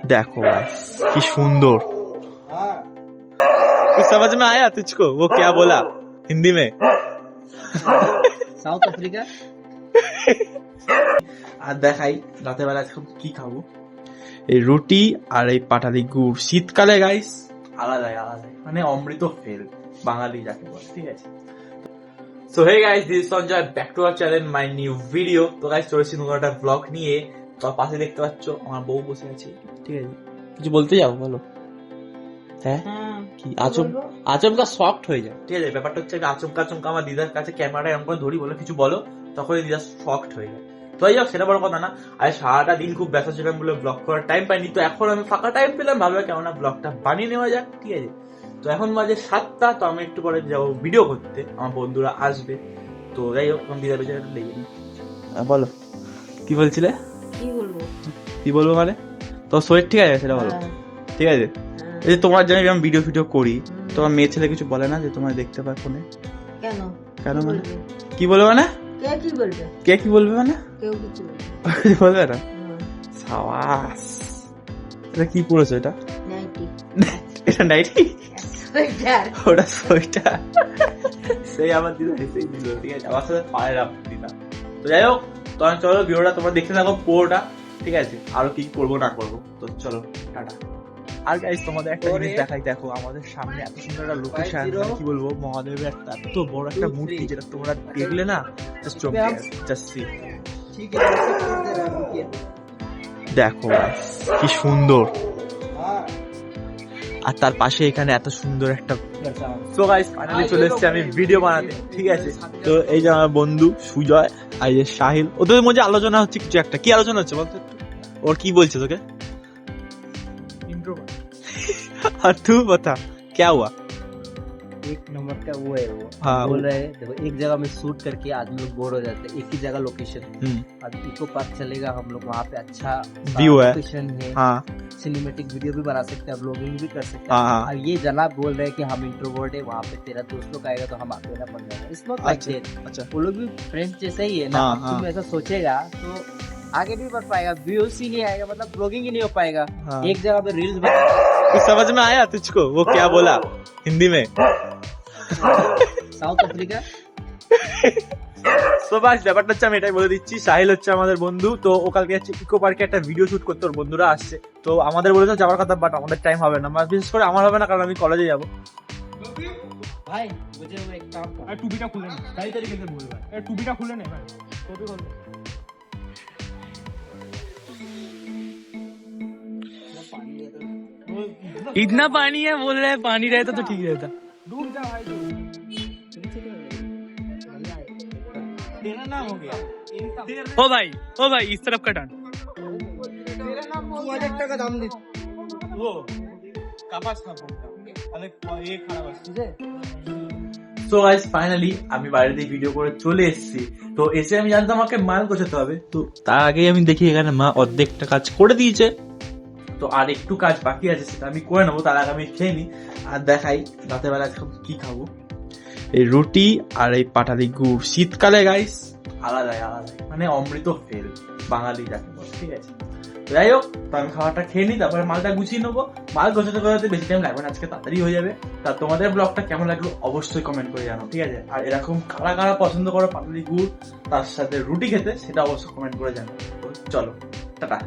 देखो কি সুন্দর। कुछ समझ में आया तुझको वो क्या बोला हिंदी में? South Africa. আর দেখাই রাতের বেলা এখন কি খাবো। এই রুটি আর এই পাটালি গুড় শীতকালে গাইস আলাদাই মানে অমৃত ফেল বাঙালি যাকে বলে, ঠিক আছে। So hey guys, this Sanjay, back to our channel, my new video. তো গাইস চলেছি নতুন একটা ব্লগ নিয়ে। তো পাশে দেখতে পাচ্ছ আমার বউ বসে আছে, ঠিক আছে। কিছু বলতে যাও, বলো। হ্যাঁ কি আচমকা শকড হয়ে যায়, ঠিক আছে। ব্যাপারটা হচ্ছে আচমকা আমার দিদার কাছে ক্যামেরাটা এরকম করে ধরি, বলে কিছু বলো, তখন দিদা শকড হয়ে যায়। তো যাই হোক, সেটা বড় কথা না। আর সারাটা দিন খুব ব্যস্ত ছিলাম বলে ব্লগ করার টাইম পাইনি। তো এখন আমি ফাঁকা টাইম পেলাম, ভাবলাম কেমন ব্লগটা বানিয়ে নেওয়া যাক, ঠিক আছে। তো এখন বাজে 7টা। তো আমি একটু পরে যাবো ভিডিও করতে, আমার বন্ধুরা আসবে। তো যাই হোক, আমি দিদার পেছনে একটু লেগে নিই। বলো কি বলছিলে? কি বলবো মানে তো শরীর ঠিক আছে সেটা বলো, ঠিক আছে। এই যে তোমার জন্য আমি ভিডিও করি, তোমার মেয়ে ছেলে কিছু বলে না যে তোমার দেখতে পায় ফোনে? কেন মানে কি বলবে মানে কে কি বলবে মানে বলবে না? সাবাস। এটা কি পড়েছো? এটা এটা নাইটি, ওটা সোয়েটার। সেই আমার দিদা হেসেই দিল, ঠিক আছে। আমার সাথে পারে না দিদা। তো যাই হোক, তখন চলো ভিডিওটা তোমরা দেখতে থাকো পুরোটা, ঠিক আছে। আরো কি করবো না করবো, তো চলো টাটা। আর গাইস তোমাদের একটা জিনিস দেখাই, দেখো আমাদের সামনে এত সুন্দর একটা লোকেশন, কি বলবো, মহাদেবের একটা এত বড় একটা মূর্তি, যেটা তোমরা দেখলে না জাস্ট সি। দেখো কি সুন্দর, আর তার পাশে এখানে এত সুন্দর একটা। সো গাইস ফাইনালি চলে এসেছি আমি ভিডিও বানাতে, ঠিক আছে। তো এই যে আমার বন্ধু সুজয় আর এই যে সাহিল, ওদের মধ্যে আলোচনা হচ্ছে কিছু একটা। কি আলোচনা হচ্ছে বলতো? ওর কি বলছে তোকে? और तू बता क्या हुआ? एक नंबर का वो है वो। हाँ, बोल रहे हैं देखो, एक जगह में शूट करके आदमी लोग बोर हो जाते हैं, एक ही जगह लोकेशन। अब इको पार्क चलेगा, हम लोग वहाँ पे अच्छा व्यू है, लोकेशन है। हाँ, सिनेमेटिक वीडियो भी बना सकते हैं, ब्लॉगिंग भी कर सकते हाँ, हैं। हाँ। अब ये जनाब बोल रहे हैं कि हम इंट्रोवर्ट है, वहाँ पे तेरा दोस्त लोग आएगा तो हम अकेला पड़ जाएगा। It's not like that. अच्छा, वो लोग भी फ्रेंड्स जैसा ही है ना। हाँ, हाँ। तुम ऐसा सोचेगा तो आगे नहीं बढ़ पाएगा, व्यूज ही नहीं आएगा, मतलब ब्लॉगिंग ही नहीं हो पाएगा। हाँ। एक जगह पे रील्स बना। कुछ समझ में आया तुझको वो क्या बोला हिंदी में? South Africa. তো বাস ব্যাপারটা হচ্ছে আমি এটাই বলে দিচ্ছি, সাহিল হচ্ছে আমাদের বন্ধু। তো ও কালকে হচ্ছে ইকো পার্কে একটা ভিডিও শুট করতে, ওর বন্ধুরা আসছে। তো আমাদের বলেছে যাওয়ার কথা, বাট আমাদের টাইম হবে না, বিশেষ করে আমার হবে না, কারণ আমি কলেজে যাবো। भाई मुझे वो एक काम कर। टूबीटा खुले ना सही तरीके से बोल भाई, टूबीटा खुले ना भाई, टोपी खोल दे। इतना पानी है बोल रहे हैं, पानी रहता तो ठीक रहता। डूब जा भाई तू। तेरा नाम हो गया ओ भाई इस तरफ का टर्न। तेरा नाम हो गया। 1000 টাকা দাম দে वो কাপাস না কোনটা আরে এই খারাপ আছে। সো গাইস ফাইনালি আমি বাইরে দিয়ে ভিডিও করে চলে এসেছি। তো এসে আমি জানতাম আমাকে মাল গোছাতে হবে, তো তার আগেই আমি দেখি এখানে মা অর্ধেকটা কাজ করে দিয়েছে। তো আর একটু কাজ বাকি আছে, সেটা আমি করে নেবো। তার আগে আমি খেয়ে নিই। আর দেখাই রাতের বেলা এখন কি খাবো। এই রুটি আর এই পাটালি গুড় শীতকালে গাইস আলাদাই মানে অমৃত ফেল বাঙালি যাকে বলে, ঠিক আছে। যাই হোক, তো আমি খাবারটা খেয়ে নিই, তারপরে মালটা গুছিয়ে নেবো। মাল গোছাতে বেশি টাইম লাগবে না, আজকে তাড়াতাড়ি হয়ে যাবে। তা তোমাদের ব্লগটা কেমন লাগলো অবশ্যই কমেন্ট করে জানো, ঠিক আছে। আর এরকম কারা পছন্দ করো পাটালি গুড় তার সাথে রুটি খেতে, সেটা অবশ্যই কমেন্ট করে জানো। তো চলো টাটা।